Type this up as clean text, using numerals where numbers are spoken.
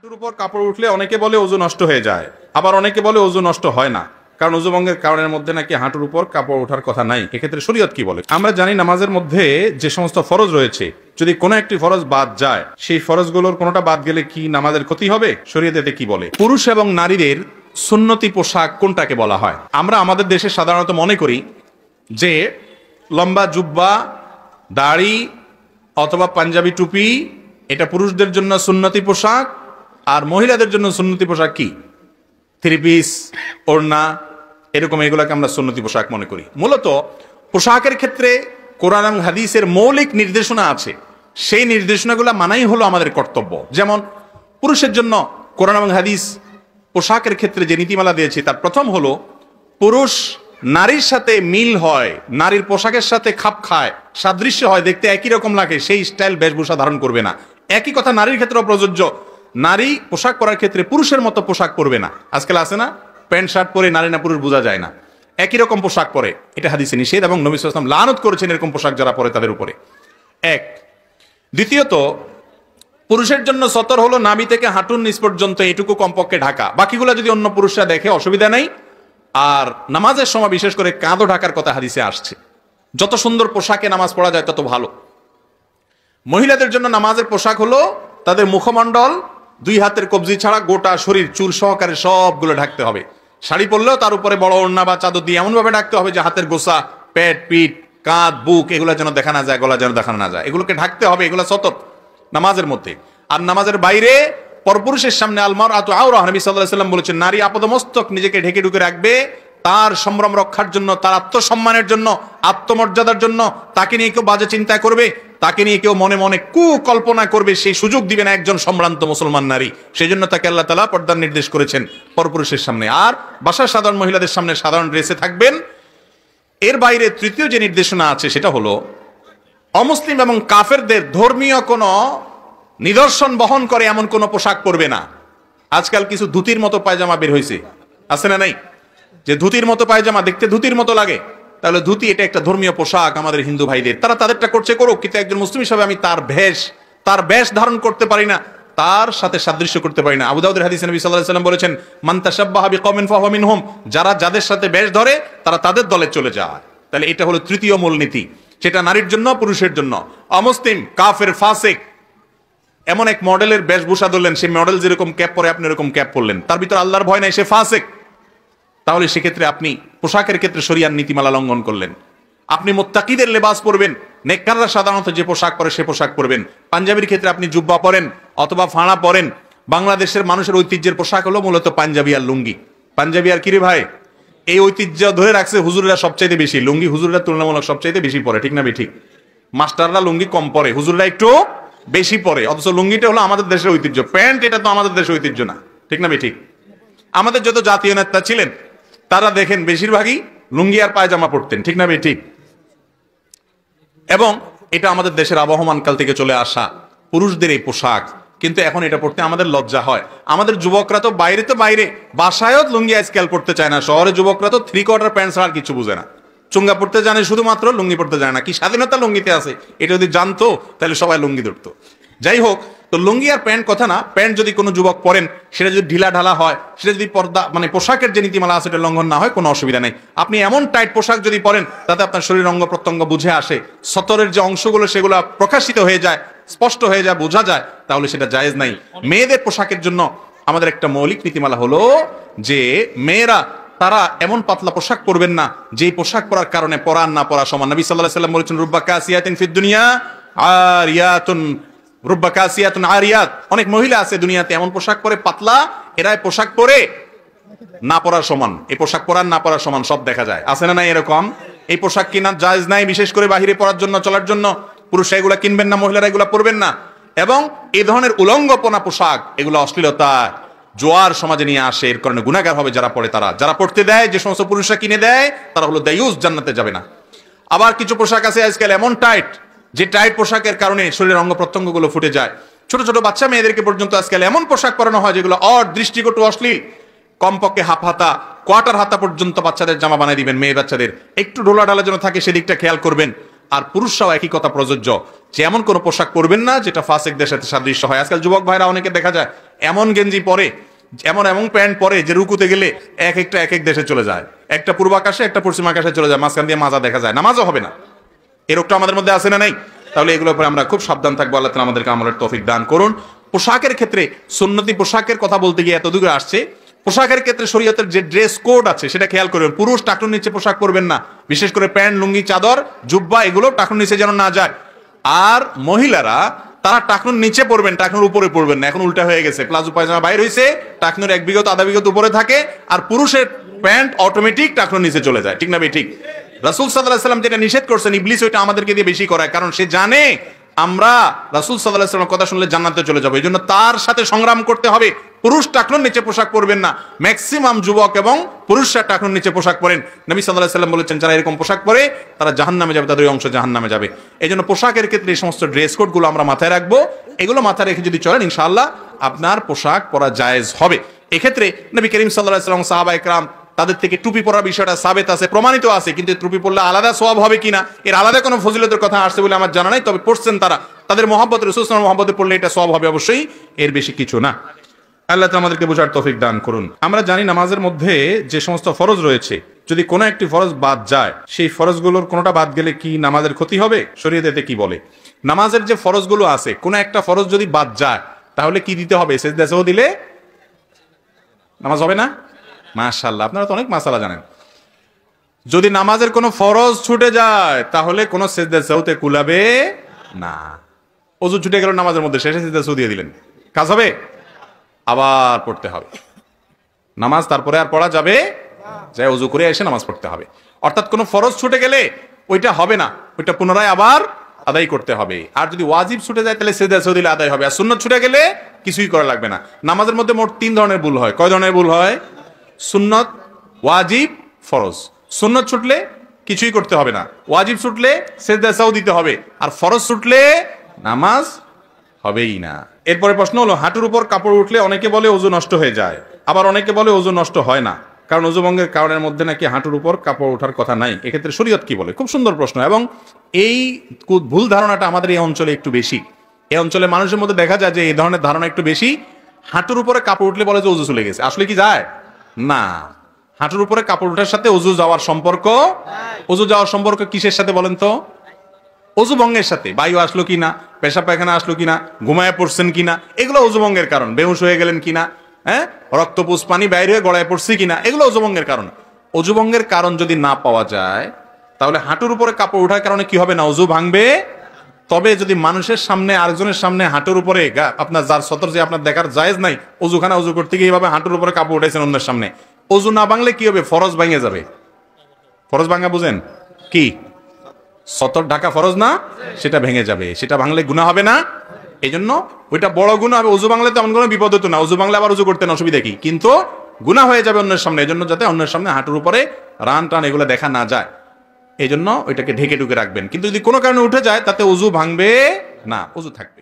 হাঁটুর উপর কাপড় উঠলে অনেকে বলে ওযু নষ্ট হয়ে যায়, আবার অনেকে বলে ওযু নষ্ট হয় না, কারণ ওযু ভঙ্গের কারণের মধ্যে নাকি হাঁটুর উপর কাপড় ওঠার কথা নাই। এক্ষেত্রে শরীয়ত কি বলে? আমরা জানি নামাজের মধ্যে যে সমস্ত ফরজ রয়েছে, যদি কোনো একটি ফরজ বাদ যায়, সেই ফরজগুলোর কোনোটা বাদ গেলে কি নামাজের ক্ষতি হবে? শরীয়তে কি বলে? পুরুষ এবং নারীদের সুন্নতি পোশাক কোনটাকে বলা হয়? আমরা আমাদের দেশে সাধারণত মনে করি যে লম্বা জুব্বা, দাড়ি অথবা পাঞ্জাবি টুপি এটা পুরুষদের জন্য সুন্নতি পোশাক, আর মহিলাদের জন্য সুন্নতি পোশাক কি? থ্রি পিস, ওড়না, এরকম এগুলাকে আমরা সুন্নতি পোশাক মনে করি। মূলত পোশাকের ক্ষেত্রে কোরআন এবং হাদিসের মৌলিক নির্দেশনা আছে, সেই নির্দেশনাগুলো মানাই হলো আমাদের কর্তব্য। যেমন পুরুষের জন্য কোরআন এবং হাদিস পোশাকের ক্ষেত্রে যে নীতিমালা দিয়েছে তার প্রথম হলো পুরুষ নারীর সাথে মিল হয়, নারীর পোশাকের সাথে খাপ খায়, সাদৃশ্য হয়, দেখতে একই রকম লাগে, সেই স্টাইল বেশভূষা ধারণ করবে না। একই কথা নারীর ক্ষেত্রেও প্রযোজ্য। নারী পোশাক পরার ক্ষেত্রে পুরুষের মতো পোশাক পরবে না। আজকাল আছে না, প্যান্ট শার্ট পরে নারী না পুরুষ বোঝা যায় না, একই রকম পোশাক পরে, এটা হাদিসে নিষেধ এবং নবী সাল্লাল্লাহু আলাইহি ওয়াসাল্লাম লানত করেছেন এরকম পোশাক যারা পরে তাদের উপরে। এক। দ্বিতীয়ত, পুরুষের জন্য সতর হলো নাভি থেকে হাঁটুর নিচ পর্যন্ত এটুকু কমপক্ষে ঢাকা, বাকিগুলো যদি অন্য পুরুষরা দেখে অসুবিধা নাই। আর নামাজের সময় বিশেষ করে কাঁধও ঢাকার কথা হাদিসে আসছে। যত সুন্দর পোশাকে নামাজ পড়া যায় তত ভালো। মহিলাদের জন্য নামাজের পোশাক হলো তাদের মুখমণ্ডল, দুই হাতের কবজি ছাড়া গোটা শরীর চুল সহকারে সবগুলো ঢাকতে হবে। শাড়ি পরলেও তার উপরে বড় ওড়না বা চাদর দিয়ে এমন ভাবে ঢাকতে হবে যে হাতের গোসা, পেট, পিঠ, কাঁধ, বুক এগুলো যেন দেখা না যায়, গলা যেন দেখা না যায়, এগুলোকে ঢাকতে হবে। এগুলো সতত নামাজের মধ্যে। আর নামাজের বাইরে পরপুরুষের সামনে আলমারআতু আওরা, নবী সাল্লাল্লাহু আলাইহি ওয়াসাল্লাম বলেছেন নারী আপাদমস্তক নিজেকে ঢেকে ঢুকে রাখবে তার সম্ভ্রম রক্ষার জন্য, তার আত্মসম্মানের জন্য, আত্মমর্যাদার জন্য। তাকে নিয়ে কেউ বাজে চিন্তা করবে, তাকে নিয়ে কেউ মনে মনে কুকল্পনা করবে, সেই সুযোগ দিবে না একজন সম্ভ্রান্ত মুসলমান নারী। সেই জন্য তাকে আল্লাহ তাআলা পর্দার নির্দেশ করেছেন পরপুরুষের সামনে। আর বাসার সাধারণ মহিলাদের সামনে সাধারণ ড্রেসে থাকবেন। এর বাইরে তৃতীয় যে নির্দেশনা আছে সেটা হলো অমুসলিম এবং কাফেরদের ধর্মীয় কোনো নিদর্শন বহন করে এমন কোনো পোশাক পরবে না। আজকাল কিছু ধুতির মতো পায়জামা বের হয়েছে, আছে না নাই? যে ধুতির মতো পায়জামা, দেখতে ধুতির মতো লাগে, তাহলে ধুতি এটা একটা ধর্মীয় পোশাক আমাদের হিন্দু ভাইদের, তারা তাদেরটা করছে করুক, কিন্তু একজন মুসলিম হিসাবে আমি তার বেশ ধারণ করতে পারি না, তার সাথে সাদৃশ্য করতে পারি না। আবু দাউদের হাদিসে নবী সাল্লাল্লাহু আলাইহি ওয়াসাল্লাম বলেছেন মান তাশাব্বাহা বিকওমিন ফাহুয়া মিনহুম, যারা যাদের সাথে বেশ ধরে তারা তাদের দলে চলে যায়। তাহলে এটা হলো তৃতীয় মূলনীতি, সেটা নারীর জন্য, পুরুষের জন্য। অমুসলিম, কাফের, ফাসিক এমন এক মডেলের বেশভূষা ধরলেন, সেই মডেল যেরকম ক্যাপ পরে আপনি এরকম ক্যাপ পরলেন, তার ভিতর আল্লাহর ভয় নাই, সে ফাসিক। তাহলে সেক্ষেত্রে আপনি পোশাকের ক্ষেত্রে শরিয়ার নীতিমালা লঙ্ঘন করলেন। আপনি মুত্তাকিদের লেবাস পরবেন, নেককাররা সাধারণত যে পোশাক পরে সে পোশাক পরবেন। পাঞ্জাবির ক্ষেত্রে আপনি জুব্বা পরেন অথবা ফাঁড়া পরেন। বাংলাদেশের মানুষের ঐতিহ্যের পোশাক হলো মূলত পাঞ্জাবি আর লুঙ্গি। পাঞ্জাবি আর কিরে ভাই, এই ঐতিহ্য ধরে রাখছে হুজুররা সবচাইতে বেশি। লুঙ্গি হুজুররা তুলনামূলক সবচাইতে বেশি পরে, ঠিক না ঠিক? মাস্টাররা লুঙ্গি কম পরে, হুজুররা একটু বেশি পরে, অথচ লুঙ্গিটা হলো আমাদের দেশের ঐতিহ্য। প্যান্ট এটা তো আমাদের দেশের ঐতিহ্য না, ঠিক না ঠিক? আমাদের যত জাতীয় নেতা ছিলেন তারা দেখেন বেশিরভাগই লুঙ্গি আর পায়জামা পরতেন, ঠিক না ঠিক? এবং এটা আমাদের দেশের আবহমান কাল থেকে চলে আসা পুরুষদের এই পোশাক, কিন্তু এখন এটা পড়তে আমাদের লজ্জা হয়। আমাদের যুবকরা তো বাইরে বাসায়ও লুঙ্গি আজকাল পড়তে চায় না। শহরে যুবকরা তো 3/4 প্যান্ট ছাড়া আর কিছু বুঝে না, চুঙ্গা পড়তে জানে শুধুমাত্র, লুঙ্গি পড়তে জানে না। কি স্বাধীনতা লুঙ্গিতে আছে, এটা যদি জানতো তাহলে সবাই লুঙ্গি ধরতো। যাই হোক, তো লুঙ্গি আর প্যান্ট কথা না, প্যান্ট যদি কোনো যুবক পরেন সেটা যদি ঢিলা ঢালা হয়, সেটা যদি পর্দা মানে পোশাকের যে নীতিমালা আছে এটা লঙ্ঘন না হয়, কোনো অসুবিধা নেই। আপনি এমন টাইট পোশাক যদি পরেন তাতে আপনার শরীর অঙ্গ প্রত্যঙ্গ বুঝে আসে, সতরের যে অংশগুলো সেগুলো প্রকাশিত হয়ে যায়, স্পষ্ট হয়ে যায়, বোঝা যায়, তাহলে সেটা জায়েজ নাই। মেয়েদের পোশাকের জন্য আমাদের একটা মৌলিক নীতিমালা হলো যে মেয়েরা তারা এমন পাতলা পোশাক পরবেন না যেই পোশাক পরার কারণে পরা না পরা সমান। নবী সাল্লাল্লাহু আলাইহি ওয়াসাল্লাম বলেছেন রুব্বা কাসিয়াতিন ফিদ দুনিয়া আরিয়াতুন, রুব্বা কাসিয়াতুন আরিয়াত, অনেক মহিলা আছে দুনিয়াতে এমন পোশাক পরে পাতলা, এরা পোশাক পরে না পরার সমান, এই পোশাক পরার না পরার সমান সব দেখা যায়, আছে না নাই এরকম? এই পোশাক কিনা জায়েজ নাই, বিশেষ করে বাহিরে পরার জন্য, চলার জন্য। পুরুষরা এগুলা কিনবেন না, মহিলারা এগুলা পরবেন না। এবং এই ধরনের উলঙ্গপনা পোশাক, এগুলো অশ্লীলতা জোয়ার সমাজে নিয়ে আসে, এর কারণে গুনাহগার হবে যারা পড়ে। যারা পড়তে দেয়, যে সমস্ত পুরুষরা কিনে দেয়, তারা হলো দায়ুস, জান্নাতে যাবে না। আবার কিছু পোশাক আছে আজকাল এমন টাইট, যে টাইট পোশাকের কারণে শরীরের অঙ্গ প্রত্যঙ্গগুলো ফুটে যায়। ছোট ছোট বাচ্চা মেয়েদেরকে পর্যন্ত আজকাল এমন পোশাক পরানো হয় যেগুলো দৃষ্টিকটু, অশ্লীল। কমপক্ষে হাফ হাতা, কোয়ার্টার হাতা পর্যন্ত বাচ্চাদের জামা বানিয়ে দিবেন। মেয়ে বাচ্চাদের একটু ঢোলা ঢালা যেন থাকে সেদিকটা খেয়াল করবেন। আর পুরুষরাও একই কথা প্রযোজ্য যে এমন কোনো পোশাক পরবেন না যেটা ফাসিকদের সাথে সাদৃশ্য হয়। আজকাল যুবক ভাইরা অনেকে দেখা যায় এমন গেঞ্জি পরে, এমন এমন প্যান্ট পরে যে রুকুতে গেলে এক এক দেশে চলে যায়, একটা পূর্বাকাশে একটা পশ্চিম আকাশে চলে যায়, মাঝখান দিয়ে মাজা দেখা যায়, নামাজও হবে না। এই রোগটা আমাদের মধ্যে আছে না নাই? তাহলে এগুলোর উপরে আমরা খুব সাবধান থাকবো। আল্লাহ তাআলা আমাদেরকে আমলের তৌফিক দান করুন। পোশাকের ক্ষেত্রে সুন্নতি পোশাকের কথা বলতে গিয়ে এত দূরে আসছে। পোশাকের ক্ষেত্রে শরীয়তের যে ড্রেস কোড আছে সেটা খেয়াল করবেন। পুরুষ টাকনুর নিচে পোশাক পরবেন না, বিশেষ করে প্যান্ট, লুঙ্গি, চাদর, জুব্বা এগুলো টাকনুর নিচে যেন না যায়। আর মহিলারা তারা টাকনুর নিচে পড়বেন, টাকনুর উপরে পড়বেন না। এখন উল্টা হয়ে গেছে, প্লাজো পায়জামা বাইর হয়েছে, টাকনুর এক বিঘত আধা বিঘত উপরে থাকে, আর পুরুষের প্যান্ট অটোমেটিক টাকনুর নিচে চলে যায়। ঠিক না ভাই? ঠিক। রাসূল সাল্লাল্লাহু আলাইহি ওয়াসাল্লাম যেটা নিষেধ করছেন, ইবলিস ওইটা আমাদেরকে দিয়ে বেশি করায়, কারণ সে জানে আমরা রাসূল সাল্লাল্লাহু আলাইহি ওয়াসাল্লামের কথা শুনলে জান্নাতে চলে যাবো। এই জন্য তার সাথে সংগ্রাম করতে হবে। পুরুষ টাকনুর নিচে পোশাক পরবেন না। ম্যাক্সিমাম যুবক এবং পুরুষরা টাকনুর নিচে পোশাক পরেন। নবী সাল্লাল্লাহু আলাইহি ওয়াসাল্লাম বলেছেন যারা এরকম পোশাক পরে তারা জাহান্নামে যাবে, তাদের অংশ জাহান্নামে যাবে। এই জন্য পোশাকের ক্ষেত্রে এই সমস্ত ড্রেস কোডগুলো আমরা মাথায় রাখবো। এগুলো মাথায় রেখে যদি চলেন ইনশাআল্লাহ আপনার পোশাক পরা জায়েজ হবে। এক্ষেত্রে নবী করিম সাল্লাল্লাহু আলাইহি ওয়াসাল্লাম, সাহাবায়ে কেরাম তাদের থেকে টুপি পরার বিষয়টা সাবেত আছে, প্রমাণিত আছে, কিন্তু টুপি পরলে আলাদা সওয়াব হবে কিনা এর আলাদা কোনো ফজিলতের কথা আসছে বলে আমার জানা নাই। তবে পড়ছেন তারা, তাদের মহব্বত, রাসূল সাল্লাল্লাহু আলাইহি ওয়াসাল্লামের মহব্বতে পড়লে এটা সওয়াব হবে অবশ্যই, এর বেশি কিছু না। আল্লাহ তাআলা আমাদেরকে বোঝার তৌফিক দান করুন। আমরা জানি নামাজের মধ্যে যে সমস্ত ফরজ রয়েছে, যদি কোনো একটি ফরজ বাদ যায়, সেই ফরজগুলোর কোনোটা বাদ গেলে কি নামাজের ক্ষতি হবে? শরীয়ত এতে কি বলে? নামাজের যে ফরজগুলো আছে, কোনো একটা ফরজ যদি বাদ যায় তাহলে কি দিতে হবে? সিজদা সাহু দিলে নামাজ হবে না? মাশাআল্লাহ, আপনারা তো অনেক মাসালা জানেন। যদি নামাজের কোনো ফরজ ছুটে যায় তাহলে কোনো সিজদা সাহুতে কুলাবে না। ওযু ছুটে গেল নামাজের মধ্যে, শেষে সিজদা সাহু দিয়ে দিলেন, কাজ হবে? আবার পড়তে হবে নামাজ, তারপরে আর পড়া যাবে যাই ওযু করে এসে নামাজ পড়তে হবে। অর্থাৎ কোনো ফরজ ছুটে গেলে ওইটা হবে না, ওইটা পুনরায় আবার আদায় করতে হবে। আর যদি ওয়াজিব ছুটে যায় তাহলে সিজদা সাহু দিলে আদায় হবে। আর সুন্নাত ছুটে গেলে কিছুই করা লাগবে না। নামাজের মধ্যে মোট 3 ধরনের ভুল হয়। কয় ধরনের ভুল হয়? সুন্নত, ওয়াজিব, ফরজ। সুন্নত ছুটলে কিছুই করতে হবে না, ওয়াজিব ছুটলে সিজদা সাহু দিতে হবে, আর ফরজ ছুটলে নামাজ হবেই না। এরপরে প্রশ্ন হলো, হাঁটুর উপর কাপড় উঠলে অনেকে বলে ওযু নষ্ট হয়ে যায়, আবার অনেকে বলে ওযু নষ্ট হয় না, কারণ ওযু ভঙ্গের কারণের মধ্যে নাকি হাঁটুর উপর কাপড় ওঠার কথা নাই। এক্ষেত্রে শরীয়ত কি বলে? খুব সুন্দর প্রশ্ন, এবং এই ভুল ধারণাটা আমাদের এই অঞ্চলে একটু বেশি। এই অঞ্চলে মানুষের মধ্যে দেখা যায় যে এই ধরনের ধারণা একটু বেশি। হাঁটুর উপরে কাপড় উঠলে বলে যে ওযু চলে গেছে। আসলে কি যায়? না। হাঁটুর উপরে কাপড় ওঠার সাথে ওযু যাওয়ার সম্পর্ক, ওযু যাওয়ার সম্পর্ক কিসের সাথে বলেন তো? ওযু ভঙ্গের সাথে। বায়ু আসলো কিনা, পেশাব পায়খানা আসলো কিনা, ঘুমায় পড়ছেন কিনা, এগুলো ওযু ভঙ্গের কারণ। বেহুশ হয়ে গেলেন কিনা, রক্তপুষ পানি বাইরে হয়ে গড়ায় পড়ছে কিনা, এগুলো ওযু ভঙ্গের কারণ। ওযু ভঙ্গের কারণ যদি না পাওয়া যায় তাহলে হাঁটুর উপরে কাপড় ওঠার কারণে কি হবে না? ওযু ভাঙবে। তবে যদি মানুষের সামনে, আরেকজনের সামনে হাঁটুর উপরে আপনার যার সতর যে আপনার দেখার জায়েজ নাই, ওযুখানা ওযু করতে গিয়ে এইভাবে হাঁটুর উপরে কাপড় উঠাইছেন অন্যের সামনে, ওযু না ভাঙলে কি হবে? ফরজ ভাঙে যাবে। ফরজ ভাঙা বুঝেন কি? সতর ঢাকা ফরজ না, সেটা ভেঙে যাবে। সেটা ভাঙলে গুনাহ হবে না? এই জন্য ওইটা বড় গুনাহ হবে। ওযু ভাঙলে তেমন কোনো বিপদ হতো না, ওযু ভাঙলে আবার ওযু করতে না, অসুবিধা কি? কিন্তু গুনাহ হয়ে যাবে অন্যের সামনে। এই জন্য যাতে অন্যের সামনে হাঁটুর উপরে রান টান এগুলো দেখা না যায়, এই জন্য ওইটাকে ঢেকে ঢুকে রাখবেন। কিন্তু যদি কোনো কারণে উঠে যায় তাতে ওযু ভাঙবে না, ওযু থাকবে।